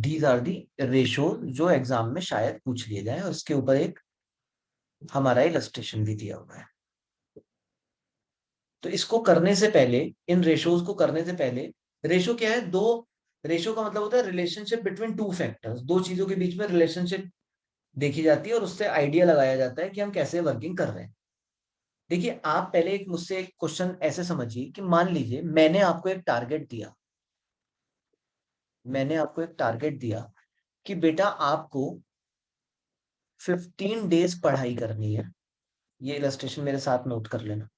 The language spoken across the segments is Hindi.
दीज आर दी रेशो जो एग्जाम में शायद पूछ लिए जाए, और इसके ऊपर एक हमारा इलस्ट्रेशन भी दिया हुआ है। तो इसको करने से पहले, इन रेशोज को करने से पहले, रेशो क्या है? दो, रेशो का मतलब होता है रिलेशनशिप बिटवीन टू फैक्टर्स, दो चीजों के बीच में रिलेशनशिप देखी जाती है और उससे आइडिया लगाया जाता है कि हम कैसे वर्किंग कर रहे हैं। देखिए, आप पहले एक मुझसे एक क्वेश्चन ऐसे समझिए कि मान लीजिए मैंने आपको एक टारगेट दिया, मैंने आपको एक टारगेट दिया कि बेटा आपको 15 डेज पढ़ाई करनी है। ये इलस्ट्रेशन मेरे साथ नोट कर लेना।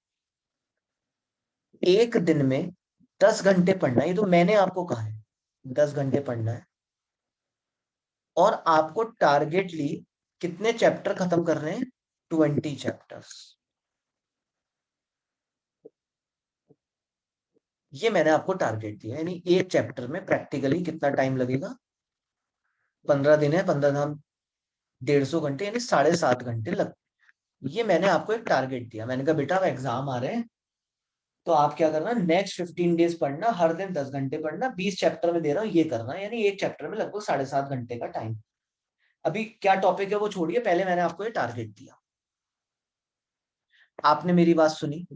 एक दिन में 10 घंटे पढ़ना है, ये तो मैंने आपको कहा है 10 घंटे पढ़ना है, और आपको टारगेटली कितने चैप्टर खत्म करने हैं? 20 चैप्टर्स। ये मैंने आपको टारगेट दिया, यानी एक चैप्टर में प्रैक्टिकली कितना टाइम लगेगा? 15 दिन है, 15 150 घंटे, यानी 7.5 घंटे लग। ये मैंने आपको एक टारगेट दिया, मैंने कहा बेटा अब एग्जाम आ रहे हैं, तो आप क्या करना, नेक्स्ट 15 डेज पढ़ना, हर दिन 10 घंटे पढ़ना, 20 चैप्टर में दे रहा हूँ ये करना, यानी एक चैप्टर में लगभग 7.5 घंटे का टाइम। अभी क्या टॉपिक है वो छोड़िए, पहले मैंने आपको ये टारगेट दिया, आपने मेरी बात सुनी,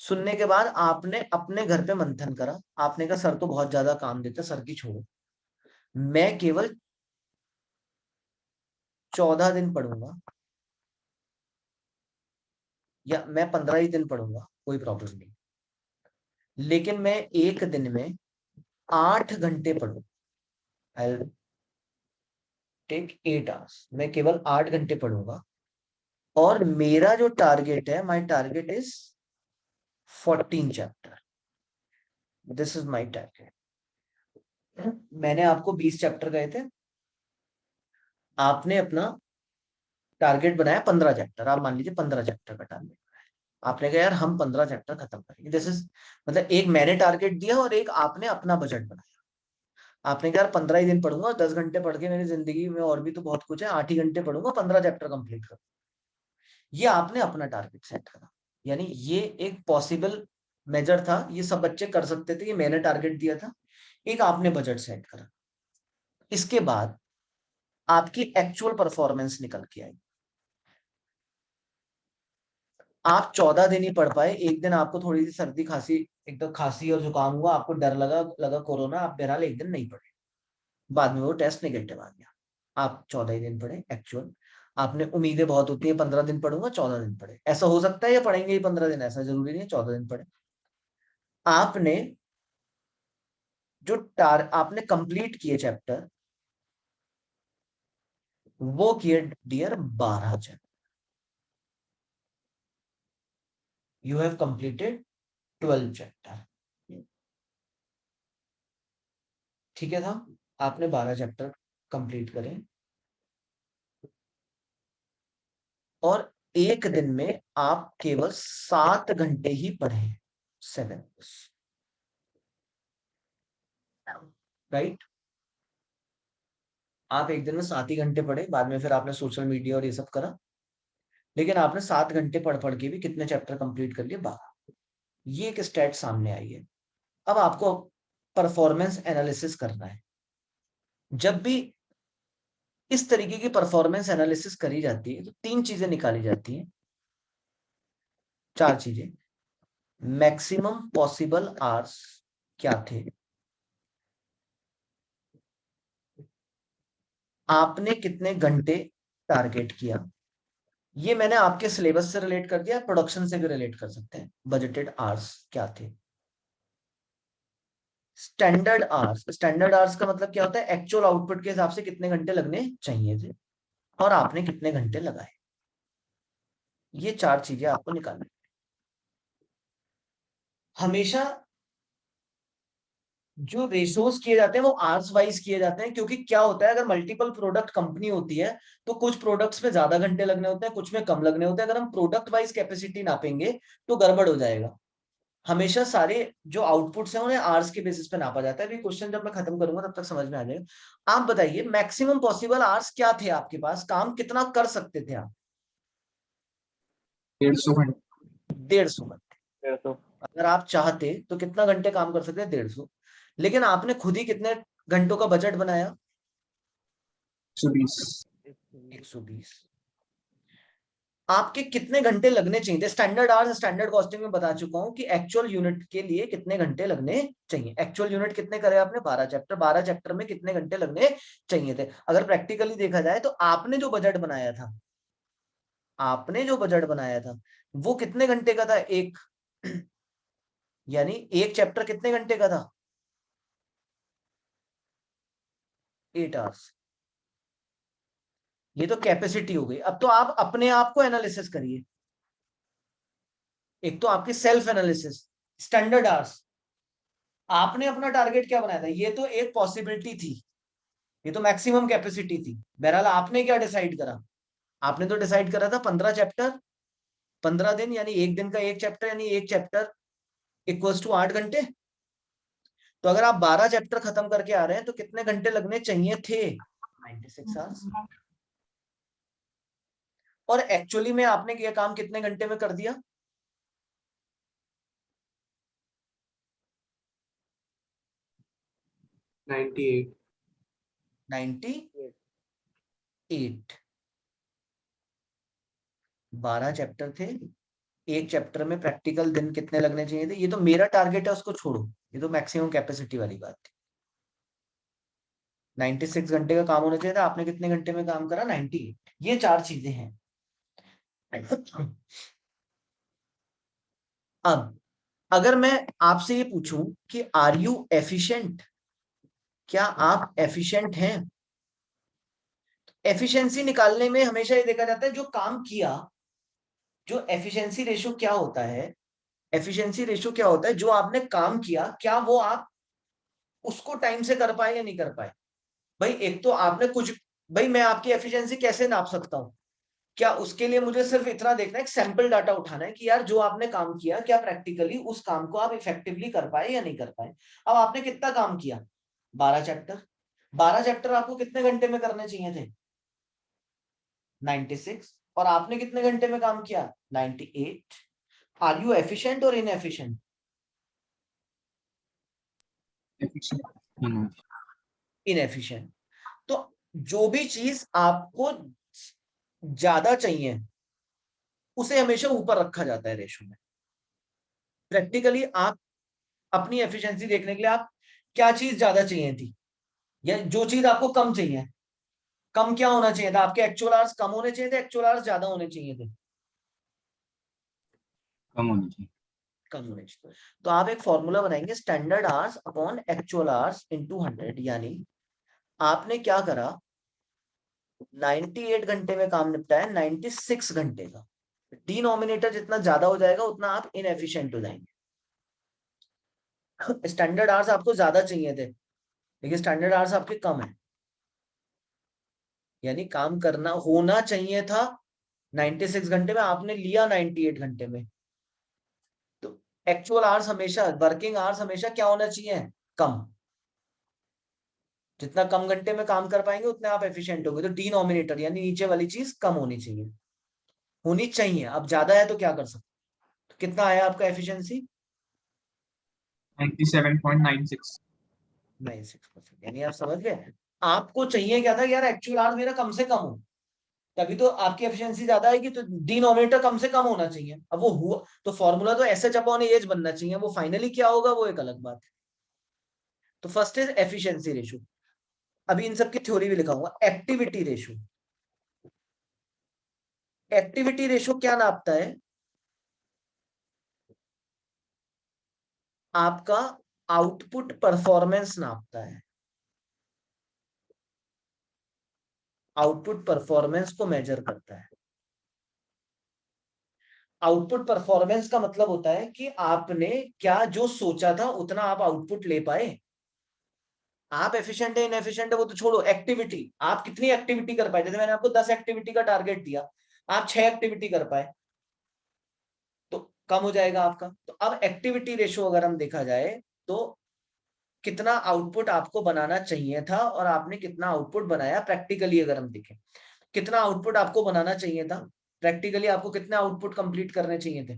सुनने के बाद आपने अपने घर पे मंथन करा, आपने कहा सर तो बहुत ज्यादा काम देता, सर की छोड़ो, मैं केवल 14 दिन पढ़ूंगा, या मैं 15 ही दिन पढ़ूंगा, कोई प्रॉब्लम नहीं, लेकिन मैं एक दिन में 8 घंटे पढ़ूंगा। आई टेक 8 आवर्स, मैं केवल 8 घंटे पढ़ूंगा, और मेरा जो टारगेट है, my target is 14 chapter, this is my target. मैंने आपको 20 चैप्टर गए थे, आपने अपना टारगेट बनाया 15 चैप्टर, आप मान लीजिए 15 चैप्टर का टारगेट, आपने कहा यार हम 15 चैप्टर खत्म करेंगे, दिस इज, मतलब एक मैंने टारगेट दिया और एक आपने अपना बजट बनाया। आपने कहा यार 15 ही दिन पढ़ूंगा, 10 घंटे पढ़ के मेरी जिंदगी में और भी तो बहुत कुछ है, 8 ही घंटे पढ़ूंगा, 15 चैप्टर कंप्लीट करूँ। ये आपने अपना टारगेट सेट करा, यानी ये एक पॉसिबल मेजर था, ये सब बच्चे कर सकते थे, ये मैंने टारगेट दिया था, एक आपने बजट सेट करा। इसके बाद आपकी एक्चुअल परफॉर्मेंस निकल के आई, आप 14 दिन ही पढ़ पाए, एक दिन आपको थोड़ी सी सर्दी खांसी, एकदम खांसी और जुकाम हुआ, आपको डर लगा लगा कोरोना, आप बहरहाल एक दिन नहीं पढ़े, बाद में वो टेस्ट नेगेटिव आ गया। आप 14 ही दिन पढ़े एक्चुअल, आपने उम्मीदें बहुत होती है 15 दिन पढ़ूंगा, 14 दिन पढ़े, ऐसा हो सकता है या पढ़ेंगे ही 15 दिन, ऐसा जरूरी नहीं है 14 दिन पढ़े। आपने जो आपने कंप्लीट किए चैप्टर, वो किए dear 12 chapter, you have completed 12 chapter. ठीक है था, आपने 12 चैप्टर कंप्लीट करें, और एक दिन में आप केवल 7 घंटे ही पढ़े, 7, राइट? आप एक दिन में 7 ही घंटे पढ़े, बाद में फिर आपने सोशल मीडिया और ये सब करा, लेकिन आपने 7 घंटे पढ़ पढ़ के भी कितने चैप्टर कंप्लीट कर लिए? 12। ये एक स्टैट सामने आई है। अब आपको परफॉर्मेंस एनालिसिस करना है। जब भी इस तरीके की परफॉर्मेंस एनालिसिस करी जाती है तो 3 चीजें निकाली जाती हैं, 4 चीजें। मैक्सिमम पॉसिबल आवर्स क्या थे, आपने कितने घंटे टारगेट किया, ये मैंने आपके सिलेबस से रिलेट कर दिया, प्रोडक्शन से भी रिलेट कर सकते हैं, बजटेड आवर्स क्या थे। स्टैंडर्ड आवर्स का मतलब क्या होता है? एक्चुअल आउटपुट के हिसाब से कितने घंटे लगने चाहिए थे, और आपने कितने घंटे लगाए। ये 4 चीजें आपको निकालनी। हमेशा जो रेशोज किए जाते हैं वो आवर्स वाइज किए जाते हैं, क्योंकि क्या होता है, अगर मल्टीपल प्रोडक्ट कंपनी होती है तो कुछ प्रोडक्ट्स में ज्यादा घंटे लगने होते हैं, कुछ में कम लगने होते हैं, अगर हम प्रोडक्ट वाइज कैपेसिटी नापेंगे तो गड़बड़ हो जाएगा। हमेशा सारे जो आउटपुट्स हैं उन्हें आवर्स के बेसिस पे नापा जाता है। अभी क्वेश्चन जब मैं खत्म करूंगा तब तक समझ में आ जाएगा। आप बताइए मैक्सिमम पॉसिबल आवर्स क्या थे आपके पास, काम कितना कर सकते थे आप? 150 घंटे। 150 घंटे। 150। अगर आप चाहते तो कितना घंटे काम कर सकते हैं? 150। लेकिन आपने खुद ही कितने घंटों का बजट बनाया? 120। आपके कितने घंटे लगने चाहिए थे? स्टैंडर्ड आवर्स स्टैंडर्ड कॉस्टिंग में बता चुका हूं कि एक्चुअल यूनिट के लिए कितने घंटे लगने चाहिए। एक्चुअल यूनिट कितने करे आपने? 12 चैप्टर। 12 चैप्टर में कितने घंटे लगने चाहिए थे? अगर प्रैक्टिकली देखा जाए तो आपने जो बजट बनाया था, वो कितने घंटे का था? एक यानी एक चैप्टर कितने घंटे का था? 8 आवर्स। ये तो कैपेसिटी हो गई। अब तो आप अपने आप को एनालिसिस करिए। एक तो आपकी सेल्फ एनालिसिस, स्टैंडर्ड आवर्स, आपने अपना टारगेट क्या बनाया था? ये तो एक पॉसिबिलिटी थी, ये तो मैक्सिमम कैपेसिटी थी। बहरहाल आपने क्या डिसाइड करा? आपने तो डिसाइड करा था 15 चैप्टर, 15 दिन, यानी एक दिन का एक चैप्टर, यानी एक चैप्टर इक्वल्स टू 8 घंटे। तो अगर आप 12 चैप्टर खत्म करके आ रहे हैं तो कितने घंटे लगने चाहिए थे? 96 आवर्स। और एक्चुअली में आपने ये काम कितने घंटे में कर दिया? 98। 98। 12 चैप्टर थे, एक चैप्टर में प्रैक्टिकल दिन कितने लगने चाहिए थे? ये तो मेरा टारगेट है, उसको छोड़ो, ये तो मैक्सिमम कैपेसिटी वाली बात थी। 96 घंटे का काम होना चाहिए था, आपने कितने घंटे में काम करा? 98। ये 4 चीजें हैं। अब अगर मैं आपसे ये पूछूं कि आर यू एफिशिएंट, क्या आप एफिशिएंट हैं? एफिशिएंसी निकालने में हमेशा ये देखा जाता है जो काम किया, जो एफिशिएंसी रेशियो क्या होता है, एफिशिएंसी रेशियो क्या होता है? जो आपने काम किया, क्या वो आप उसको टाइम से कर पाए या नहीं कर पाए? भाई एक तो आपने कुछ, भाई मैं आपकी एफिशिएंसी कैसे नाप सकता हूं? क्या उसके लिए मुझे सिर्फ इतना देखना है, एक सैंपल डाटा उठाना है कि यार जो आपने काम किया, क्या प्रैक्टिकली उस काम को आप इफेक्टिवली कर पाए या नहीं कर पाए? अब आपने कितना काम किया? 12 चैप्टर। 12 चैप्टर आपको कितने घंटे में करने चाहिए थे? 96। और आपने कितने घंटे में काम किया? 98। आर यू एफिशिएंट और इनएफिशिएंट? इनएफिशिएंट। तो जो भी चीज आपको ज्यादा चाहिए उसे हमेशा ऊपर रखा जाता है रेशो में। प्रैक्टिकली आप अपनी एफिशिएंसी देखने के लिए आप क्या चीज ज्यादा चाहिए थी, या जो चीज आपको कम चाहिए? कम क्या होना चाहिए था? आपके एक्चुअल आवर्स कम होने चाहिए थे, एक्चुअल आवर्स ज्यादा होने चाहिए थे? कम होनी चाहिए। कम होने चाहिए। तो आप एक फॉर्मूला बनाएंगे, standard hours upon actual hours into 100। यानी आपने क्या करा? 98 घंटे में काम निपटाया 96 घंटे का। डिनोमिनेटर जितना ज्यादा हो जाएगा उतना आप इनएफिशिएंट हो जाएंगे। स्टैंडर्ड आवर्स आपको ज्यादा चाहिए थे, लेकिन स्टैंडर्ड आवर्स आपके कम है, यानी काम करना होना चाहिए था 96 घंटे में, आपने लिया 98 घंटे में। तो एक्चुअल आवर्स हमेशा, वर्किंग आवर्स हमेशा क्या होना चाहिए? कम। जितना कम घंटे में काम कर पाएंगे उतने आप एफिशिएंट होंगे। तो डिनोमिनेटर यानी नीचे वाली चीज कम होनी चाहिए, होनी चाहिए। अब ज्यादा है तो क्या कर सकते? तो कितना आया आपका एफिशिएंसी? 97.96। 96%। यानी आप समझ गए, आपको चाहिए क्या था? यार एक्चुअल आवर्स मेरा कम से कम हो, तभी तो आपकी एफिशिएंसी ज्यादा आएगी। तो डिनोमिनेटर कम से कम होना चाहिए। अब वो हुआ तो फॉर्मूला तो एस एच अपॉन एज बनना चाहिए, वो फाइनली क्या होगा वो एक अलग बात है। तो फर्स्ट इज एफिशिएंसी रेशो। अभी इन सब की थ्योरी भी लिखाऊंगा। एक्टिविटी रेशो, एक्टिविटी रेशो क्या नापता है? आपका आउटपुट परफॉर्मेंस नापता है, आउटपुट परफॉर्मेंस को मेजर करता है। आउटपुट परफॉर्मेंस का मतलब होता है कि आपने क्या जो सोचा था उतना आप आउटपुट ले पाए। आप एफिशिएंट है इनएफिशिएंट है वो तो छोड़ो, एक्टिविटी, आप कितनी एक्टिविटी कर पाए? जैसे मैंने आपको 10 एक्टिविटी का टारगेट दिया, आप 6 एक्टिविटी कर पाए, तो कम हो जाएगा आपका। तो अब एक्टिविटी रेशो अगर हम देखा जाए तो कितना आउटपुट आपको बनाना चाहिए था और आपने कितना आउटपुट बनाया प्रैक्टिकली, अगर हम देखें कितना आउटपुट आपको बनाना चाहिए था प्रैक्टिकली, आपको कितने आउटपुट कंप्लीट करने चाहिए थे?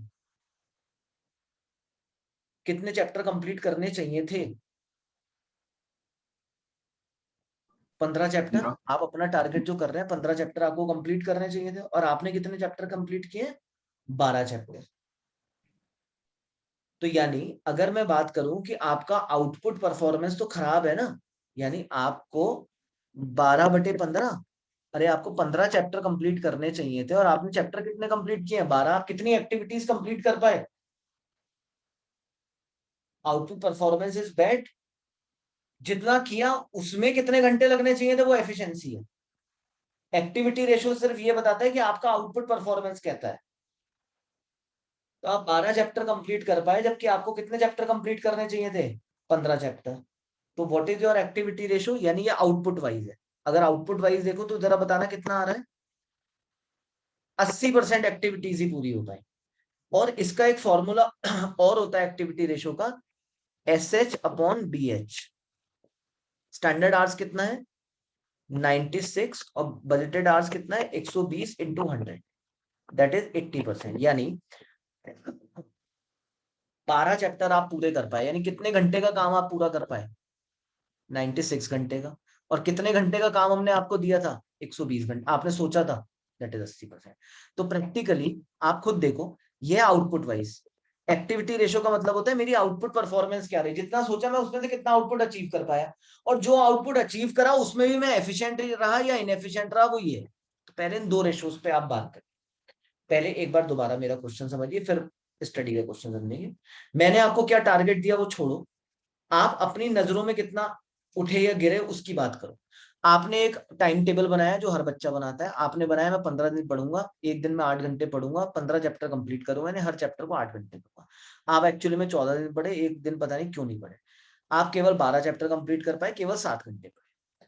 कितने चैप्टर कंप्लीट करने चाहिए थे? 15 चैप्टर 15। आप अपना टारगेट जो कर रहे हैं 15 चैप्टर आपको कंप्लीट करने चाहिए थे और आपने कितने चैप्टर कंप्लीट किए? 12 चैप्टर। तो यानी अगर मैं बात करूं कि आपका आउटपुट परफॉर्मेंस तो खराब है ना, यानी आपको 12/15, अरे आपको 15 चैप्टर कंप्लीट करने चाहिए थे और आपने चैप्टर कितने कंप्लीट किए हैं? 12। आप कितनी एक्टिविटीज कंप्लीट कर पाए? Output performance is bad. जितना किया उसमें कितने घंटे लगने चाहिए थे, वो एफिशिएंसी है। एक्टिविटी रेशियो सिर्फ ये बताता है कि आपका आउटपुट परफॉर्मेंस कहता है। तो आप 12 चैप्टर कंप्लीट कर पाए जबकि आपको कितने चैप्टर कंप्लीट करने चाहिए थे? 15 चैप्टर। तो what is your activity ratio? यानी ये आउटपुट वाइज है। अगर आउटपुट वाइज देखो तो जरा बताना कितना आ रहा है? 80% एक्टिविटीज ही पूरी हो पाई। और इसका एक फॉर्मूला और होता है एक्टिविटी रेशियो का, SH/BH। स्टैंडर्ड आवर्स कितना है? 96 और बजटेड आवर्स कितना है? 120 × 100, दैट इज 80%। यानी 12 चैप्टर आप पूरे कर पाए, यानी कितने घंटे का काम आप पूरा कर पाए? 96 घंटे का। और कितने घंटे का काम हमने आपको दिया था? 120 घंटे आपने सोचा था, दैट इज 80%। तो प्रैक्टिकली आप खुद देखो, ये आउटपुट वाइज एक्टिविटी रेशियो का मतलब होता है मेरी आउटपुट परफॉर्मेंस क्या रही, जितना सोचा मैं उसमें से कितना आउटपुट अचीव कर पाया, और जो आउटपुट अचीव करा उसमें भी मैं एफिशिएंट रहा या इनएफिशिएंट रहा, वो ये है। तो पहले इन दो रेशियोज पे आप बात करें। पहले एक बार दोबारा मेरा क्वेश्चन समझिए, फिर स्टडी का क्वेश्चन समझेंगे। मैंने आपको क्या टारगेट दिया वो छोड़ो, आप अपनी नजरों में कितना उठे या गिरे उसकी बात करो। आपने एक टाइम टेबल बनाया जो हर बच्चा बनाता है, आपने बनाया मैं 15 दिन पढ़ूंगा, एक दिन में 8 घंटे पढ़ूंगा, 15 चैप्टर कंप्लीट करूंगा, मैंने हर चैप्टर को 8 घंटे पढ़ूंगा। आप एक्चुअली में 14 दिन पढ़े, एक दिन पता नहीं क्यों नहीं पढ़े, आप केवल 12 चैप्टर कंप्लीट कर पाए, केवल 7 घंटे पढ़े।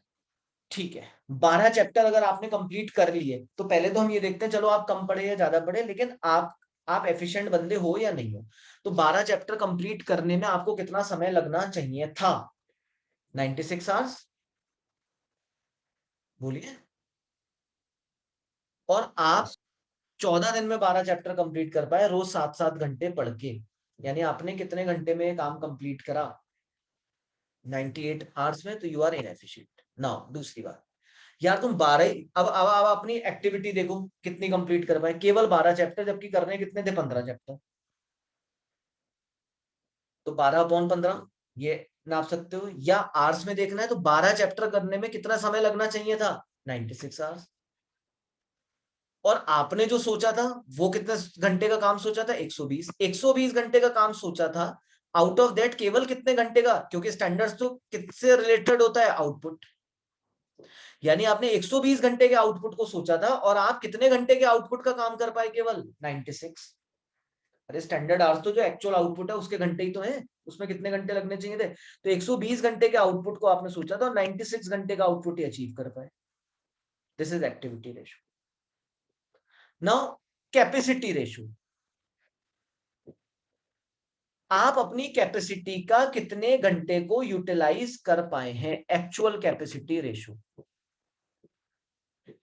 ठीक है, 12 चैप्टर अगर आपने कंप्लीट कर लिए तो पहले तो हम ये देखते हैं, चलो आप कम पढ़े या ज्यादा पढ़े, लेकिन आप एफिशिएंट बंदे हो या नहीं हो। तो 12 चैप्टर कंप्लीट करने में आपको कितना समय लगना चाहिए था? 96 आवर्स, बोलिए। और आप 14 दिन में 12 चैप्टर कंप्लीट कर पाए, रोज 7-7 घंटे पढ़ के, यानी आपने कितने घंटे में काम कंप्लीट करा? 98 आवर्स में। तो यू आर इनएफिशिएंट। नाउ दूसरी बात, यार तुम 12, अब अपनी एक्टिविटी देखो कितनी कंप्लीट कर पाए, केवल 12 चैप्टर, जबकि करने कितने थे? 15 चैप्टर। तो 12/15 ये नाप सकते हो, या आवर्स में देखना है तो 12 चैप्टर करने में कितना समय लगना चाहिए था? 96 आवर्स। और आपने जो सोचा था वो कितने घंटे का काम सोचा था? 120 घंटे का काम सोचा था। आउट ऑफ दैट केवल कितने घंटे का, क्योंकि स्टैंडर्ड्स तो किससे रिलेटेड होता है? आउटपुट। यानी आपने 120 घंटे के आउटपुट को सोचा था और आप कितने घंटे के आउटपुट का काम कर पाए? केवल 96। अरे स्टैंडर्ड आवर्स तो जो एक्चुअल आउटपुट है उसके घंटे ही तो है, उसमें कितने घंटे लगने चाहिए थे? तो 120 घंटे के आउटपुट को आपने सोचा था और 96 घंटे का आउटपुट ही अचीव कर पाए। This is activity ratio. Now capacity ratio, आप अपनी कैपेसिटी का कितने घंटे को यूटिलाइज कर पाए हैं? Actual capacity ratio.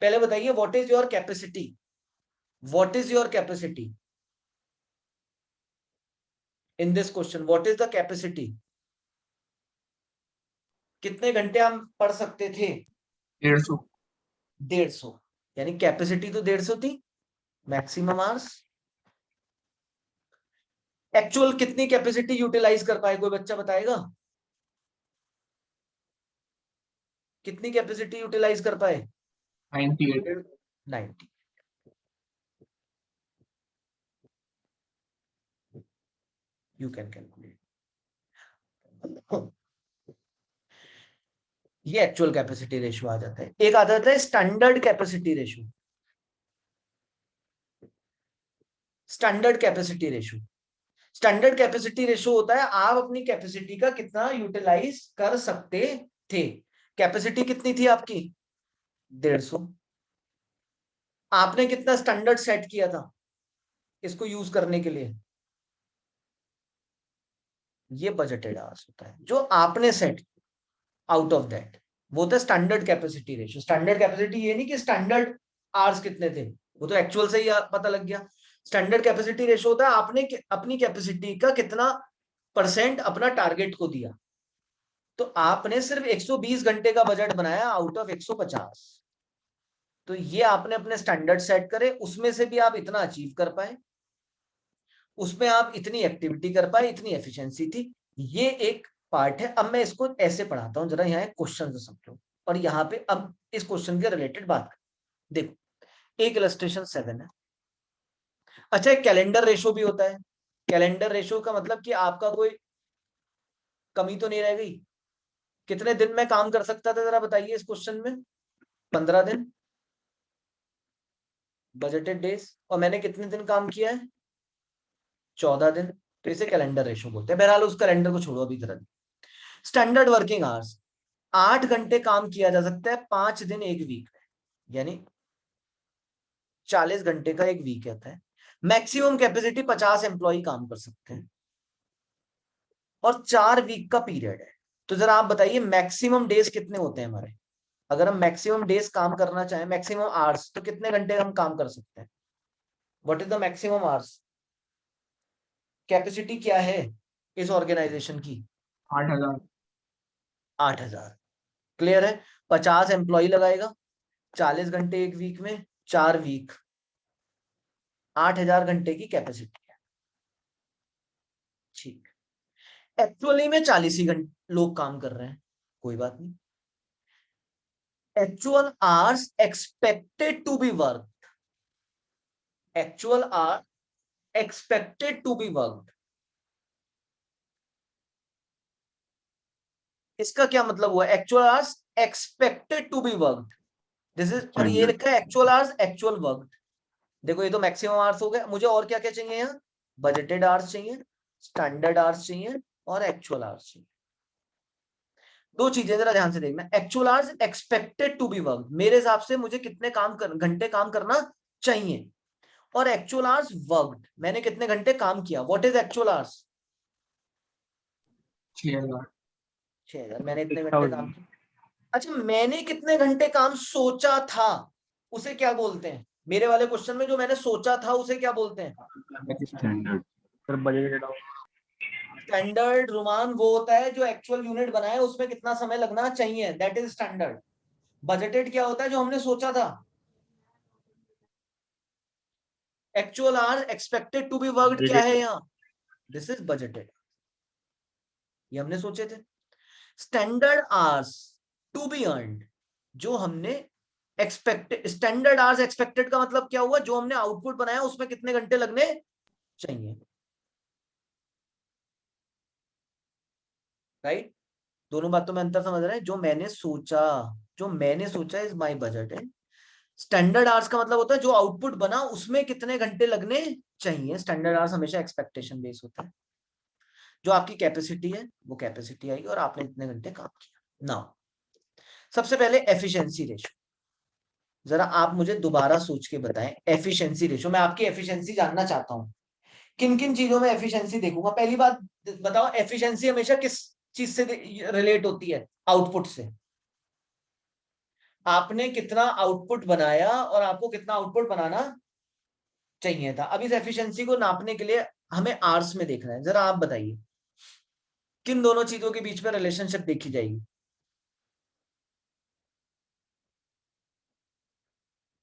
पहले बताइए what is your capacity? What is your capacity in this question? What is the capacity? कितने घंटे हम पढ़ सकते थे? 150। 150। यानी कैपेसिटी तो 150 थी, मैक्सिमम आवर्स। एक्चुअल कितनी कैपेसिटी यूटिलाइज कर पाए, कोई बच्चा बताएगा? कितनी कैपेसिटी यूटिलाइज कर पाए? 98। 90। You can calculate. ये एक्चुअल कैपेसिटी रेशियो आ जाता है। एक आ जाता है standard capacity ratio. Standard capacity ratio, standard capacity ratio होता है आप अपनी कैपेसिटी का कितना यूटिलाइज कर सकते थे। कैपेसिटी कितनी थी आपकी? 150। आपने कितना स्टैंडर्ड सेट किया था इसको यूज करने के लिए? ये बजटेड आवर्स होता है जो आपने सेट, आउट ऑफ दैट वो था standard capacity ratio. Standard capacity ये नहीं कि स्टैंडर्ड आवर्स कितने थे, वो तो एक्चुअल से ही पता लग गया। स्टैंडर्ड कैपेसिटी रेशियो होता है आपने अपनी कैपेसिटी का कितना परसेंट अपना टारगेट को दिया। तो आपने सिर्फ 120 घंटे का बजट बनाया आउट ऑफ 150। तो ये आपने अपने स्टैंडर्ड सेट करे, उसमें से भी आप इतना अचीव कर पाए, उसमें आप इतनी एक्टिविटी कर पाए, इतनी एफिशिएंसी थी। ये एक पार्ट है। अब मैं इसको ऐसे पढ़ाता हूं, जरा यहाँ एक क्वेश्चन से समझो, और यहाँ पे अब इस क्वेश्चन के रिलेटेड बात करें। देखो एक इलस्ट्रेशन 7 है। अच्छा, एक कैलेंडर रेशो भी होता है। कैलेंडर रेशो का मतलब कि आपका कोई कमी तो नहीं रह गई। कितने दिन में काम कर सकता था, जरा बताइए इस क्वेश्चन में। 15 दिन बजटेड डेज, और मैंने कितने दिन काम किया है, 14 दिन। तो इसे कैलेंडर रेशो बोलते हैं। बहरहाल उस कैलेंडर को छोड़ो अभी तरह। स्टैंडर्ड वर्किंग आवर्स, 8 घंटे काम किया जा सकता है 5 दिन एक वीक में, यानी 40 घंटे का एक वीक होता है। मैक्सिमम कैपेसिटी 50 एम्प्लॉय काम कर सकते हैं, और 4 वीक का पीरियड है। तो जरा आप बताइए मैक्सिमम डेज कितने होते हैं हमारे। अगर हम मैक्सिमम डेज काम करना चाहें, मैक्सिमम आवर्स, तो कितने घंटे हम काम कर सकते हैं। What is the maximum hours. Capacity क्या है इस ऑर्गेनाइजेशन की, 8,000। 8000। क्लियर है। 50 एम्प्लॉय लगाएगा, 40 घंटे एक वीक में, 4 वीक, 8000 घंटे की कैपेसिटी है। ठीक। एक्चुअली में 40 ही घंटे लोग काम कर रहे हैं, कोई बात नहीं। Actual hours expected to be work, actual hour expected to be work, इसका क्या मतलब हुआ। Actual hours expected to be work, this is, और ये लिखा है एक्चुअल आवर्स एक्चुअल वर्क। देखो ये तो मैक्सिमम आवर्स हो गए। मुझे और क्या क्या चाहिए यहाँ, बजटेड आवर्स चाहिए, स्टैंडर्ड आवर्स चाहिए, और एक्चुअल आवर्स चाहिए। दो चीजें जरा ध्यान से देखना। Actual hours expected to be work, मेरे हिसाब से मुझे कितने घंटे काम करना चाहिए, और एक्चुअल आवर्स वर्कड, मैंने कितने घंटे काम किया। What is actual hours, 6,000। 6000। मैंने इतने घंटे काम किया। अच्छा, मैंने कितने घंटे काम सोचा था, उसे क्या बोलते हैं। मेरे वाले क्वेश्चन में जो मैंने सोचा था उसे क्या बोलते हैं, स्टैंडर्ड। Sir budget standard. रुमान वो होता है जो एक्चुअल यूनिट बनाए उसमें कितना समय लगना चाहिए, दैट इज स्टैंडर्ड। बजटेड क्या होता है, जो हमने सोचा था। Actual hour expected to be worked क्या है यहाँ, दिस इज बजटेड, ये हमने सोचे थे। Standard hours to be earned, जो हमने एक्सपेक्टेड, स्टैंडर्ड आवर्स एक्सपेक्टेड का मतलब क्या हुआ, जो हमने आउटपुट बनाया उसमें कितने घंटे लगने चाहिए, राइट। दोनों बातों में अंतर समझ रहे हैं। जो मैंने सोचा, जो मैंने सोचा इज माय बजट है। स्टैंडर्ड आवर्स का मतलब होता है जो आउटपुट बना उसमें कितने घंटे लगने चाहिए। स्टैंडर्ड आवर्स हमेशा एक्सपेक्टेशन बेस होता है। जो आपकी कैपेसिटी है वो कैपेसिटी आएगी, और आपने इतने घंटे काम किया ना। सबसे पहले एफिशिएंसी रेशो, जरा आप मुझे दोबारा सोच के बताएं। एफिशिएंसी रेशो, मैं आपकी एफिशिएंसी जानना चाहता हूं। किन किन चीजों में एफिशिएंसी देखूंगा। पहली बात बताओ, एफिशिएंसी हमेशा किस चीज से रिलेट होती है, आउटपुट से। आपने कितना आउटपुट बनाया और आपको कितना आउटपुट बनाना चाहिए था। अब इस एफिशिएंसी को नापने के लिए हमें आवर्स में देखना है। जरा आप बताइए किन दोनों चीजों के बीच में रिलेशनशिप देखी जाएगी।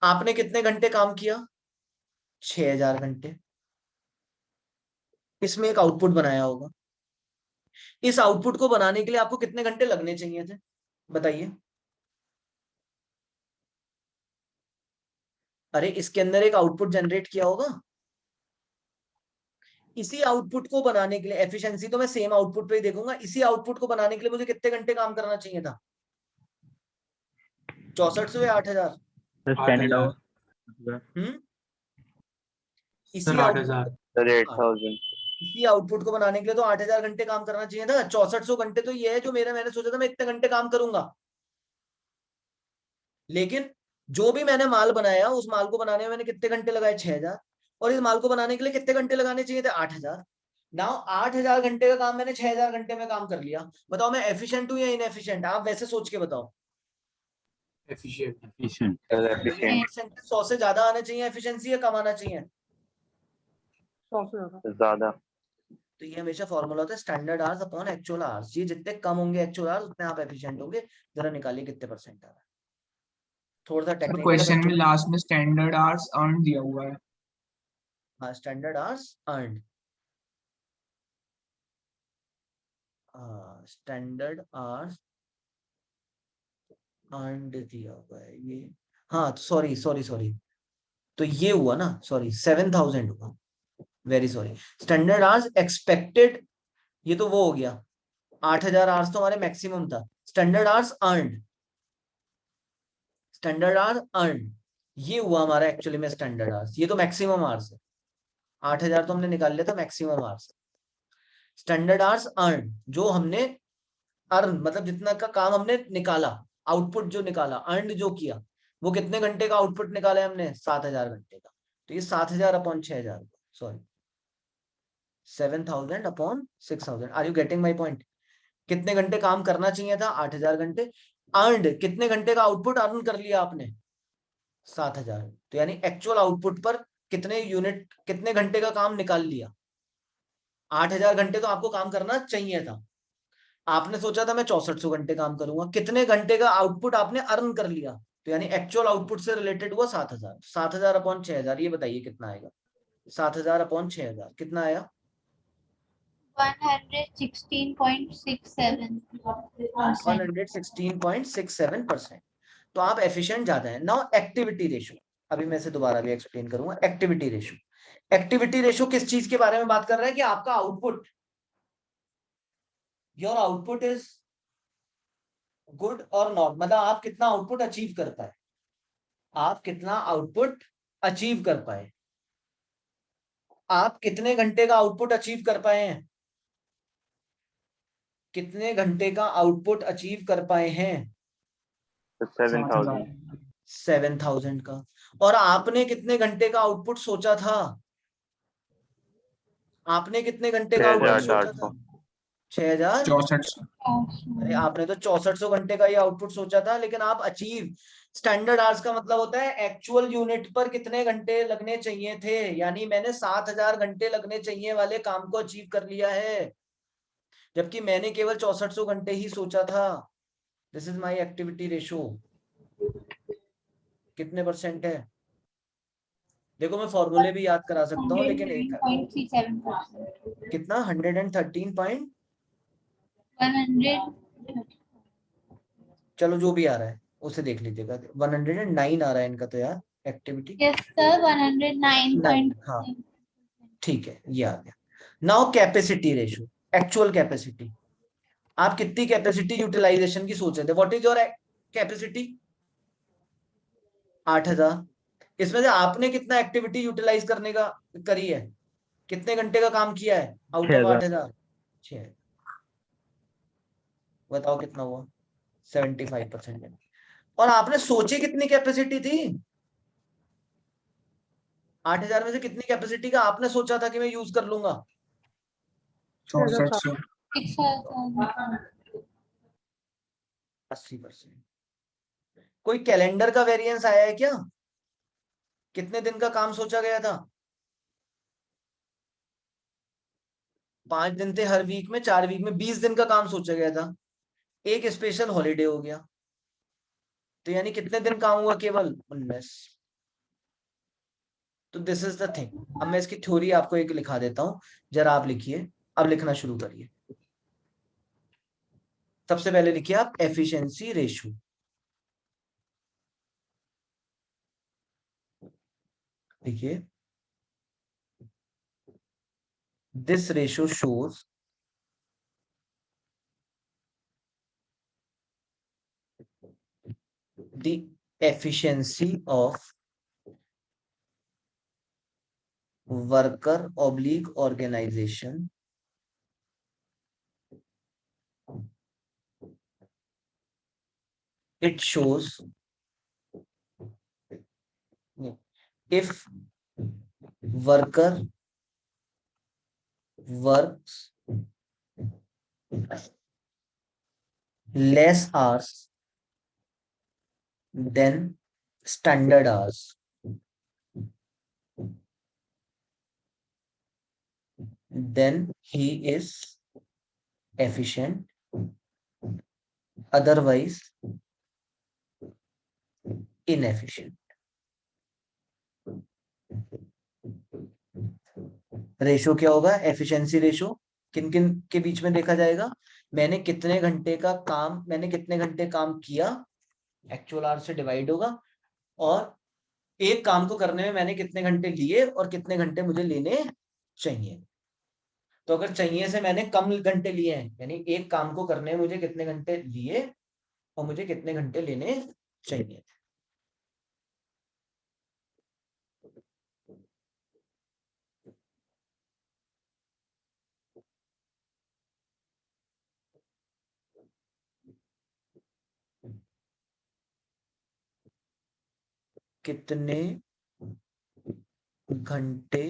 आपने कितने घंटे काम किया, 6000 घंटे। इसमें एक आउटपुट बनाया होगा। इस आउटपुट को बनाने के लिए आपको कितने घंटे लगने चाहिए थे, बताइए। अरे इसके अंदर एक आउटपुट जनरेट किया होगा। इसी आउटपुट को बनाने के लिए, एफिशिएंसी तो मैं सेम आउटपुट पे ही देखूंगा, इसी आउटपुट को बनाने के लिए मुझे कितने घंटे काम करना चाहिए था, 6400 या 8000। स्टैंडर्ड आवर हम्म सर इसी आउटपुट 8,000। 8,000। इसी आउटपुट को बनाने के लिए तो 8000 घंटे काम करना चाहिए था। 6400 घंटे तो ये है जो मैंने सोचा था मैं इतने घंटे काम करूंगा। लेकिन जो भी मैंने माल बनाया उस माल को बनाने में मैंने कितने घंटे लगाए, 6000। और इस माल को बनाने के लिए कितने घंटे लगाने चाहिए थे, 8000। नाउ 8000 घंटे का काम मैंने 6000 घंटे में काम कर लिया। बताओ मैं एफिशिएंट हूं या इनएफिशिएंट, आप वैसे सोच के बताओ। एफिशिएंट। एफिशिएंट। परसेंटेज 100 से ज्यादा आना चाहिए एफिशिएंसी, या कम आना चाहिए। ज्यादा। तो ये हमेशा फॉर्मूला होता है standard hours upon actual hours. ये जितने कम होंगे एक्चुअल आवर्स उतने आप एफिशिएंट होंगे। जरा निकालिए कितने परसेंट आ रहा है। थोड़ा सा सर टेक्निकल है क्वेश्चन बच्चों में के लिए। लास्ट में स्टैंडर्ड आवर्स अर्न दिया हुआ है। हाँ, standard hours earned, standard hours earned दिया हुआ है ये। हाँ, सॉरी सॉरी सॉरी, तो ये हुआ ना, सॉरी 7,000 हुआ, very sorry. Standard hours expected, ये तो वो हो गया, 8,000 आवर्स तो हमारे मैक्सिमम था। Standard hours earned, standard hours earned, ये हुआ हमारा एक्चुअली में स्टैंडर्ड आवर्स। ये तो मैक्सिमम आवर्स है, 8,000 तो हमने निकाल लिया था maximum hours. Standard hours earn, जो हमने अर्न मतलब जितना का काम हमने निकाला, आउटपुट जो निकाला, अर्न जो किया, वो कितने घंटे का आउटपुट निकाला है हमने? 7,000 घंटे का। तो ये 7,000 upon 6,000, sorry 7,000 upon 6,000। Are you getting my point? कितने घंटे काम करना चाहिए था? 8,000 घंटे। अर्नड, कितने घंटे का आउटपुट अर्न कर लिया आपने? 7,000। तो यानी एक्चुअल आउटपुट पर कितने यूनिट, कितने घंटे का काम निकाल लिया? 8,000 घंटे तो आपको काम करना चाहिए था। आपने सोचा था मैं 6400 घंटे काम करूंगा, कितने घंटे का आउटपुट आपने अर्न कर लिया? तो यानी एक्चुअल आउटपुट से रिलेटेड हुआ 7,000। 7,000 अपॉन 6,000, ये बताइए कितना आएगा? 7,000 अपॉन 6,000 कितना आया? 116.67%. 116.67%। तो आप एफिशिएंट ज्यादा है। नाउ एक्टिविटी रेशो, अभी मैं इसे दोबारा भी एक्सप्लेन करूंगा। एक्टिविटी रेशो, एक्टिविटी रेशो किस चीज के बारे में बात कर रहा है? कि आपका output, your output is good और नॉट, मतलब आप कितना आउटपुट अचीव कर पाए, आप कितना आउटपुट अचीव कर पाए, आप कितने घंटे का आउटपुट अचीव कर पाए हैं, कितने घंटे का आउटपुट अचीव कर पाए हैं? 7,000। 7,000 का। और आपने कितने घंटे का आउटपुट सोचा था? आपने कितने घंटे का आउटपुट सोचा था? 6,000। 6400। अरे आपने तो 6400 घंटे का ये आउटपुट सोचा था, लेकिन आप अचीव, स्टैंडर्ड आवर्स का मतलब होता है एक्चुअल यूनिट पर कितने घंटे लगने चाहिए थे। यानी मैंने 7,000 घंटे लगने चाहिए वाले काम को अचीव कर लिया है, जबकि मैंने केवल 6400 घंटे ही सोचा था। This is my activity ratio. कितने परसेंट है? देखो मैं फॉर्मूले भी याद करा सकता हूँ, लेकिन एक 109.37%. कितना 113 पॉइंट, 100. चलो जो भी आ रहा है उसे देख लीजिएगा। 109 आ रहा है इनका तो यार एक्टिविटी। Yes sir, 109. हाँ ठीक है, ये आ गया। Now capacity ratio, actual capacity, आप कितनी कैपेसिटी यूटिलाइजेशन की सोच रहे थे? What is your capacity? 8,000। इसमें से आपने कितना एक्टिविटी यूटिलाइज करने का करी है, कितने घंटे का काम किया है आउट ऑफ 6,000। 8,000? 6। बताओ कितना हुआ? 75%। और आपने सोची कितनी कैपेसिटी थी? 8,000 में से कितनी कैपेसिटी का आपने सोचा था कि मैं यूज कर लूंगा? 6400। 6,000. 80%। कोई कैलेंडर का वेरिएंस आया है क्या? कितने दिन का काम सोचा गया था? 5 दिन थे हर वीक में, 4 वीक में 20 दिन का काम सोचा गया था। एक स्पेशल हॉलीडे हो गया, तो यानी कितने दिन काम हुआ? केवल 19। तो दिस इज द थिंग। अब मैं इसकी थ्योरी आपको एक लिखा देता हूं, जरा आप लिखिए। अब लिखना शुरू करिए। सबसे पहले लिखिए आप एफिशिएंसी रेशो। देखिए, this ratio shows the efficiency of worker oblique organization it shows if worker works less hours than standard hours, then he is efficient, otherwise inefficient. Ratio क्या होगा? एफिशिएंसी रेशो किन किन के बीच में देखा जाएगा? मैंने कितने घंटे काम किया, एक्चुअल आवर से डिवाइड होगा, और एक काम को करने में मैंने कितने घंटे लिए और कितने घंटे मुझे लेने चाहिए। तो अगर चाहिए से मैंने कम घंटे लिए हैं, यानी एक काम को करने में मुझे कितने घंटे लिए और मुझे कितने घंटे लेने चाहिए। कितने घंटे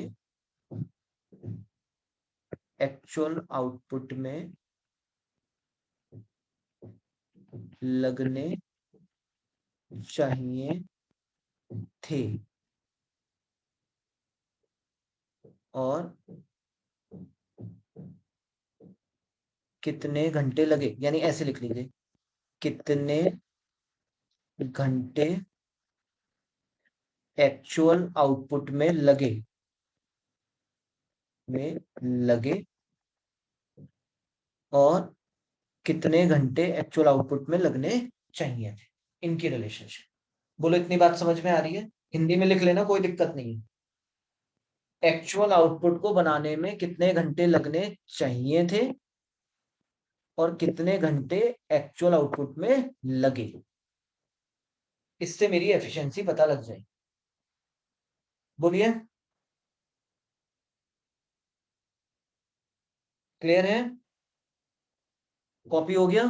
एक्चुअल आउटपुट में लगने चाहिए थे और कितने घंटे लगे, यानी ऐसे लिख लीजिए, कितने घंटे एक्चुअल आउटपुट में लगे और कितने घंटे एक्चुअल आउटपुट में लगने चाहिए थे, इनकी रिलेशनशिप। बोलो इतनी बात समझ में आ रही है? हिंदी में लिख लेना, कोई दिक्कत नहीं है। एक्चुअल आउटपुट को बनाने में कितने घंटे लगने चाहिए थे और कितने घंटे एक्चुअल आउटपुट में लगे, इससे मेरी एफिशिएंसी पता लग जाएगी। बोलिए, क्लियर है? कॉपी हो गया?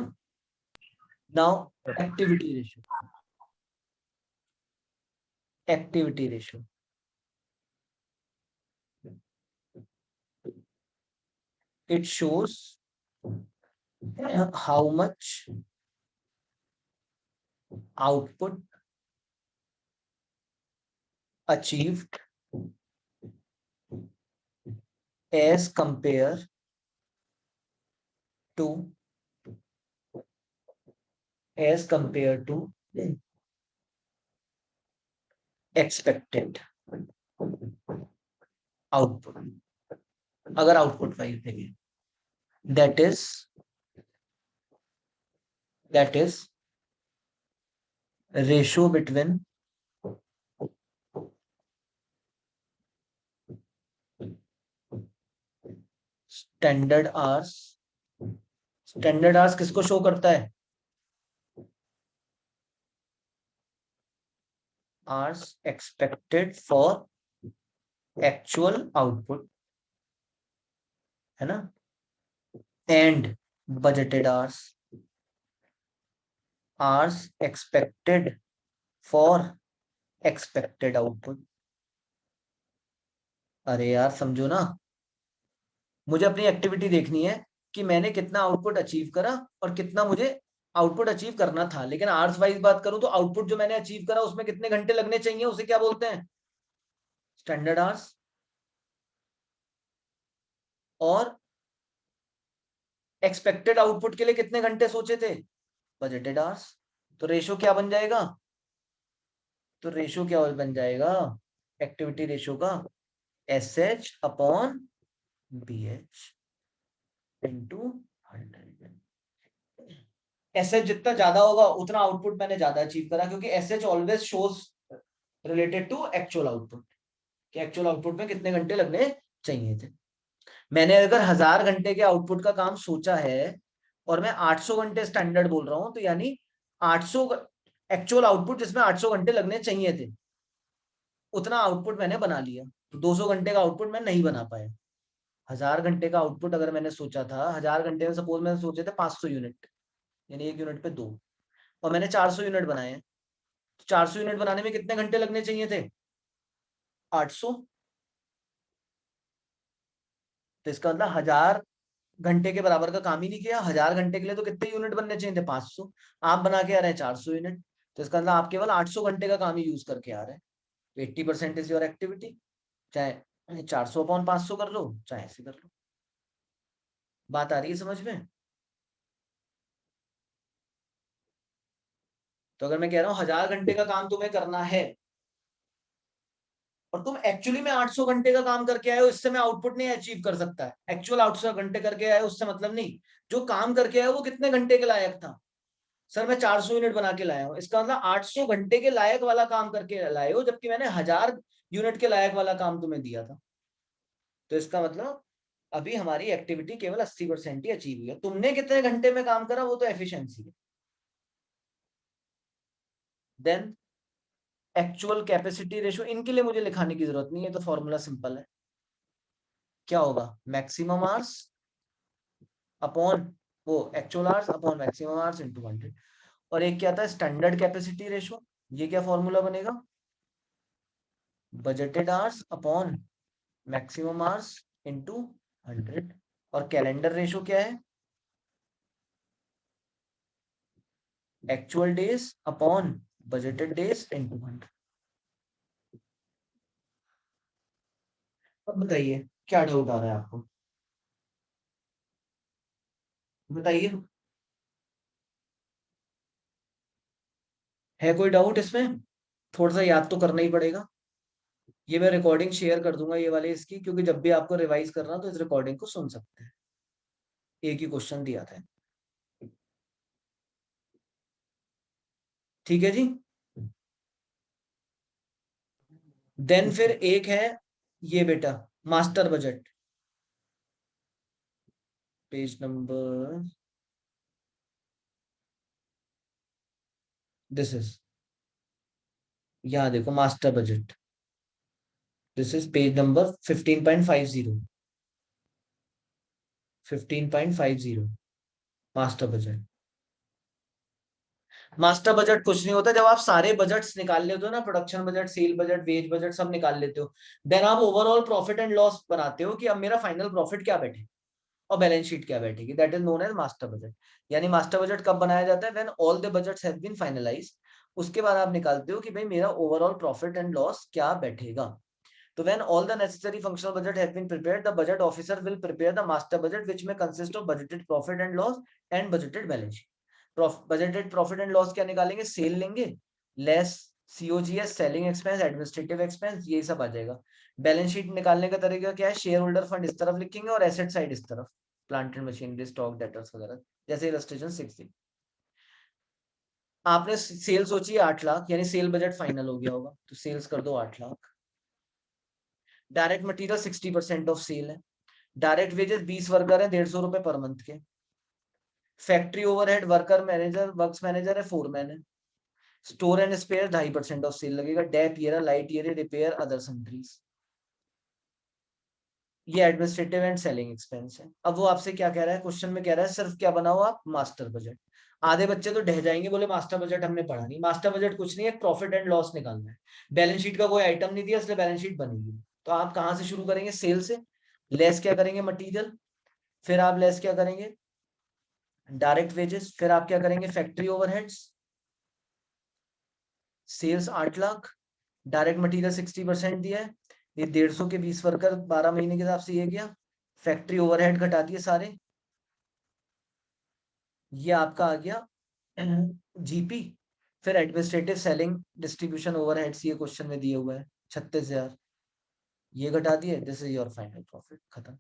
Now activity ratio. It shows how much output achieved as compared to expected output. अगर आउटपुट वाइज देखें, that is ratio between standard hours। Standard hours किसको शो करता है? hours expected for actual output, है ना, and budgeted hours expected for expected output। अरे यार समझो ना, मुझे अपनी एक्टिविटी देखनी है कि मैंने कितना आउटपुट अचीव करा और कितना मुझे आउटपुट अचीव करना था, लेकिन आवर्स वाइज बात करूं तो आउटपुट जो मैंने अचीव करा उसमें कितने घंटे लगने चाहिए, उसे क्या बोलते हैं? Standard hours. और एक्सपेक्टेड आउटपुट के लिए कितने घंटे सोचे थे? Budgeted hours. तो रेशो क्या बन जाएगा? एक्टिविटी रेशो का SH upon BH into 100। SH जितना ज्यादा होगा उतना आउटपुट मैंने ज्यादा अचीव करा, क्योंकि SH always shows related to actual output, कि एक्चुअल आउटपुट में कितने घंटे लगने चाहिए थे। मैंने अगर 1000 घंटे के आउटपुट का काम सोचा है और मैं 800 घंटे स्टैंडर्ड बोल रहा हूं, तो यानी 800 एक्चुअल आउटपुट जिसमें 800 घंटे लगने चाहिए थे, उतना आउटपुट मैंने बना लिया। तो 200 घंटे का आउटपुट मैं नहीं बना पाया। 1000 घंटे का आउटपुट अगर मैंने सोचा था, 1000 घंटे में सपोज मैंने सोचे थे 500 यूनिट, यानी एक यूनिट पे 2, और मैंने 400 यूनिट बनाए, तो 400 यूनिट बनाने में कितने घंटे लगने चाहिए थे? 800। तो इसका मतलब 1000 घंटे के बराबर का काम ही नहीं किया। 1000 घंटे के लिए तो कितने यूनिट बनने चाहिए थे? 500। आप बना के आ रहे हैं 400 यूनिट, तो इसका मतलब आप केवल 800 घंटे का काम ही यूज करके आ रहे हैं। तो 80% इज योर एक्टिविटी। चाहे 400 अपॉन 500 कर लो, चाहे ऐसे कर लो। बात आ रही है समझ में? तो अगर मैं कह रहा हूं 1000 घंटे का काम तुम्हें करना है और तुम एक्चुअली में 800 घंटे का काम करके आए हो, इससे मैं आउटपुट नहीं अचीव कर सकता है। एक्चुअल 800 घंटे करके आए हो उससे मतलब नहीं, जो काम करके आए हो वो कितने घंटे के लायक था। सर मैं 400 यूनिट बना के लाया हूँ, इसका मतलब 800 घंटे के लायक वाला काम करके लाए हो, जबकि मैंने 1000 यूनिट के लायक वाला काम तुम्हें दिया था। तो इसका मतलब अभी हमारी एक्टिविटी केवल 80% ही अचीव हुई है। तुमने कितने घंटे में काम करा वो तो एफिशिएंसी है। देन एक्चुअल कैपेसिटी रेशियो, इनके लिए मुझे लिखाने की जरूरत नहीं है, तो फॉर्मूला सिंपल है। क्या होगा? मैक्सिमम आवर्स अपॉन वो actual hours upon maximum hours into 100। और एक क्या था? Standard capacity ratio. ये क्या फॉर्मूला बनेगा? Budgeted hours upon maximum hours into 100। और कैलेंडर रेशियो क्या है? Actual days upon budgeted days into 100। अब बताइए क्या डाउट आ रहा है आपको? बताइए, है कोई डाउट इसमें? थोड़ा सा याद तो करना ही पड़ेगा। ये मैं रिकॉर्डिंग शेयर कर दूंगा ये वाले इसकी, क्योंकि जब भी आपको रिवाइज करना तो इस रिकॉर्डिंग को सुन सकते हैं। एक ही क्वेश्चन दिया था। ठीक है जी। देन फिर एक है ये बेटा, master budget. Page number, this is, यहाँ देखो master budget. This is page number 15.50। 15.50 master budget. Master budget कुछ नहीं होता, जब आप सारे बजट्स निकाल लेते हो ना, production budget, sale budget, wage budget सब निकाल लेते हो, देन आप ओवरऑल प्रॉफिट एंड लॉस बनाते हो कि अब मेरा फाइनल प्रॉफिट क्या बैठे और बैलेंस शीट क्या बैठेगी। That is known as master budget. यानी मास्टर बजट कब बनाया जाता है? When all the budgets have been finalised. उसके बाद आप निकालते हो कि भाई मेरा ओवरऑल प्रॉफिट एंड लॉस क्या बैठेगा। तो when all the necessary functional budget has been prepared, the budget officer will prepare the master budget, which may consist of budgeted profit and loss and budgeted balance sheet. Budgeted profit and loss क्या निकालेंगे? सेल लेंगे, less COGS, selling expense, administrative expense, ये सब आ जाएगा। बैलेंस शीट निकालने का तरीका क्या है? शेयर होल्डर फंड इस तरफ लिखेंगे और एसेट साइड इस तरफ, plant and machinery, stock, debtors वगैरह, जैसे इलस्ट्रेशन 6 आपने सेल सोची 8 लाख, यानी सेल बजट फाइनल हो गया होगा, तो सेल्स कर दो 8 lakh. Direct material 60% of sale है। डायरेक्ट वेजेस 20 वर्कर है, 150 रुपए पर मंथ के। Factory overhead, worker manager, works manager है, 4 मैन है। Store and spare 2.5% of sale लगेगा। Dep year, light year, repair, other sundries. ये एडमिनिस्ट्रेटिव एंड सेलिंग एक्सपेंस है। अब वो आपसे क्या कह रहा है? क्वेश्चन में कह रहा है सिर्फ क्या बनाओ आप? Master budget. आधे बच्चे तो ढह जाएंगे, बोले मास्टर बजट हमने पढ़ा नहीं। मास्टर बजट कुछ नहीं है, प्रॉफिट एंड लॉस निकालना है। बैलेंस शीट का कोई आइटम नहीं दिया, इसलिए बैलेंस शीट बनेगी। तो आप कहां से शुरू करेंगे? सेल से। लेस क्या करेंगे? मटीरियल। फिर आप लेस क्या करेंगे? Direct wages. फिर आप क्या करेंगे? Factory overheads. Sales 8 lakh, direct material 60% दिया है, ये 150 के 20 वर्कर 12 महीने के हिसाब से ये गया। फैक्ट्री ओवरहेड घटा दिए सारे, ये आपका आ गया जीपी। फिर एडमिनिस्ट्रेटिव, सेलिंग, डिस्ट्रीब्यूशन ओवरहेड्स ये क्वेश्चन में दिए हुए हैं 36,000, ये घटा दिए। This is your final profit, खत्म।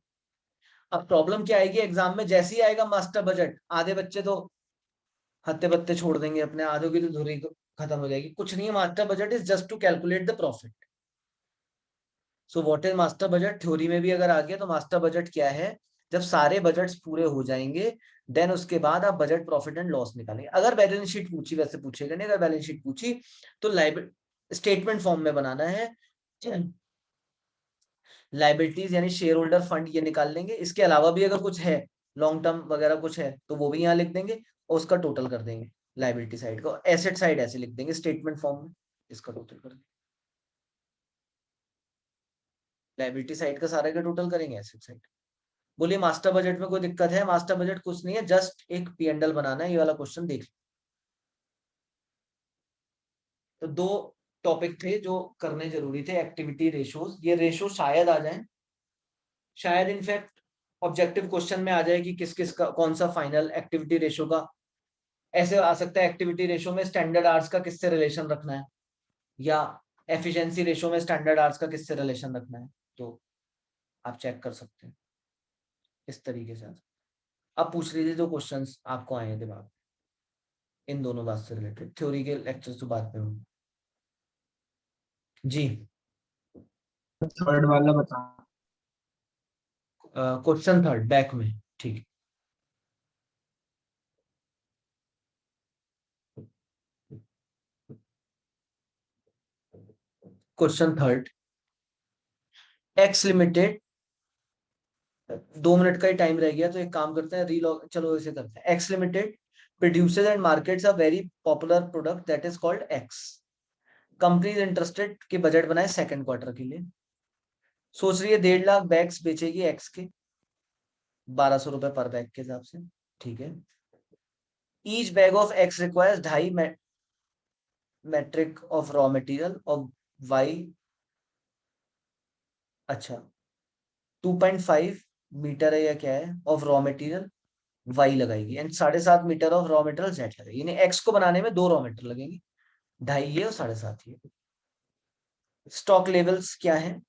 अब प्रॉब्लम क्या आएगी एग्जाम में? जैसे ही आएगा मास्टर बजट, आधे बच्चे तो हत्ते बत्ते छोड़ देंगे अपने, आधों की तो धुरी खत्म हो जाएगी। कुछ नहीं है, master budget is just to calculate the profit. So what is master budget? Theory में भी अगर आ गया तो मास्टर बजट क्या है? जब सारे बजट्स पूरे हो जाएंगे, देन उसके बाद आप बजट प्रॉफिट एंड लॉस निकालेंगे। अगर बैलेंस शीट पूछी, वैसे पूछेगा नहीं, अगर बैलेंस शीट पूछी तो लाइबिलिटी स्टेटमेंट फॉर्म में बनाना है। लाइबिलिटीज यानी शेयर होल्डर फंड ये निकाल लेंगे। इसके अलावा भी अगर कुछ है, लॉन्ग टर्म वगैरह कुछ है, तो वो भी यहाँ लिख देंगे और उसका टोटल कर देंगे। लाइबिलिटी साइड को एसेट साइड ऐसे लिख देंगे स्टेटमेंट फॉर्म में, इसका टोटल कर देंगे। लाइबिलिटी साइड का सारे का टोटल करेंगे एसेट साइड। बोलिए मास्टर बजट में कोई दिक्कत है? मास्टर बजट कुछ नहीं है, जस्ट एक P&L बनाना है। ये वाला क्वेश्चन देख। तो 2 टॉपिक थे जो करने जरूरी थे, एक्टिविटी रेशोज। ये रेशो शायद आ जाए, शायद इनफैक्ट ऑब्जेक्टिव क्वेश्चन में आ जाए कि किस किस का कौन सा फाइनल एक्टिविटी रेशो का, ऐसे आ सकता है एक्टिविटी रेशो में स्टैंडर्ड आवर्स का किससे रिलेशन रखना है, या एफिशिएंसी रेशो में स्टैंडर्ड आवर्स का किससे रिलेशन रखना है, तो आप चेक कर सकते हैं इस तरीके से। अब पूछ लीजिए जो क्वेश्चंस आपको आए हैं दिमाग इन दोनों बात से रिलेटेड। थ्योरी के लेक्चर्स तो बाद में होंगे जी। थर्ड वाला बता। क्वेश्चन थर्ड बैक में, ठीक। Question third, x limited, 2 minute का ही टाइम रह गया तो एक काम करते हैं रीलॉग, चलो इसे करते हैं। X limited produces and markets a very popular product that is called X. Company interested कि बजट बनाए सेकंड क्वार्टर के लिए, सोच रही है 1.5 लाख बैग्स बेचेगी एक्स के, 1200 रुपए पर बैग के हिसाब से, ठीक है। Each bag of X requires 2.5 metric of raw material और वाई, अच्छा 2.5 मीटर है या क्या है ऑफ रॉ मटेरियल वाई लगाएगी, and 7.5 metre of raw material Z लगेगी। यानी एक्स को बनाने में 2 रॉ मटेरियल लगेंगे, 2.5 ये और 7.5 ये। स्टॉक लेवल्स क्या है,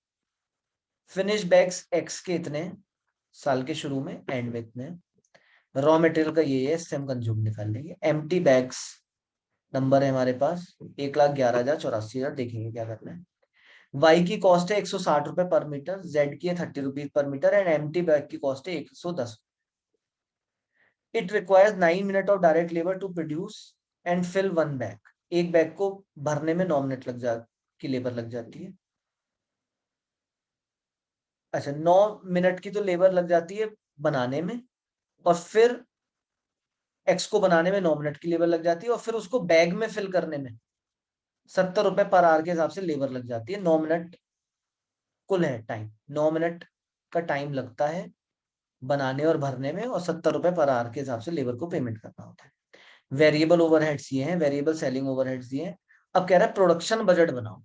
फिनिश बैग्स एक्स के इतने साल के शुरू में, एंड में इतने, रॉ मटेरियल का ये है, इससे हम कंज्यूम निकाल लेंगे। एम्प्टी बैग्स नंबर है हमारे पास 1,11,84,000, देखेंगे क्या करना है। वाई की कॉस्ट है 160 रुपए पर मीटर, जेड की है 30 rupees per metre, and empty bag की कॉस्ट है 110। It requires 9 minute of direct labour to produce and fill 1 bag. एक बैग को भरने में 9 मिनट की लेबर लग जाती है। अच्छा 9 मिनट की तो लेबर लग जाती है बनाने में, और फिर एक्स को बनाने में 9 मिनट की लेबर लग जाती है, और फिर उसको बैग में फिल करने में 70 रुपए पर आवर के हिसाब से लेबर लग जाती है। 9 मिनट कुल है टाइम, 9 मिनट का टाइम लगता है बनाने और भरने में, और 70 रुपए पर आवर के हिसाब से लेबर को पेमेंट करना होता है। वेरिएबल ओवरहेड्स ये हैं, वेरिएबल सेलिंग ओवरहेड्स ये हैं। अब कह रहा है प्रोडक्शन बजट बनाओ।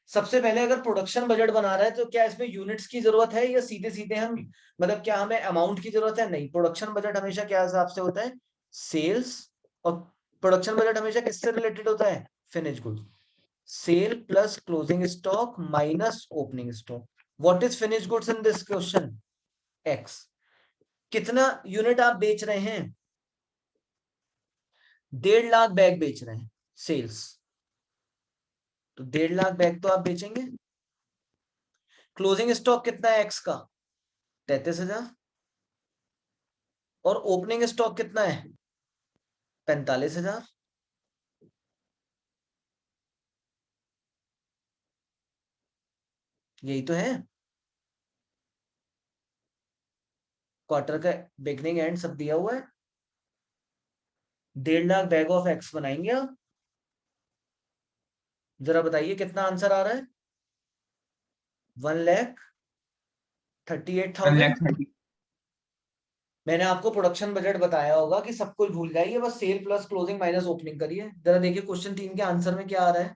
सबसे पहले अगर प्रोडक्शन बजट बना रहा है तो क्या इसमें यूनिट्स की जरूरत है, या सीधे सीधे हम मतलब क्या हमें अमाउंट की जरूरत है? नहीं, प्रोडक्शन बजट हमेशा क्या हिसाब से होता है, सेल्स, और प्रोडक्शन बजट हमेशा किससे रिलेटेड होता है, finish goods. Sale plus closing stock minus opening stock. What is finish goods in this question? X. कितना यूनिट आप बेच रहे हैं? 1.5 लाख बैग बेच रहे हैं सेल्स, तो 1.5 लाख बैग तो आप बेचेंगे। क्लोजिंग स्टॉक कितना है एक्स का? 33,000। और ओपनिंग स्टॉक कितना है? 45,000। यही तो है, क्वार्टर का बिगनिंग एंड सब दिया हुआ है। 1.5 लाख बैग ऑफ एक्स बनाएंगे आप, जरा बताइए कितना आंसर आ रहा है? 1,38,000। मैंने आपको प्रोडक्शन बजट बताया होगा कि सब कुछ भूल जाइए, बस sale plus closing minus opening करिए। जरा देखिए क्वेश्चन 3 के आंसर में क्या आ रहा है।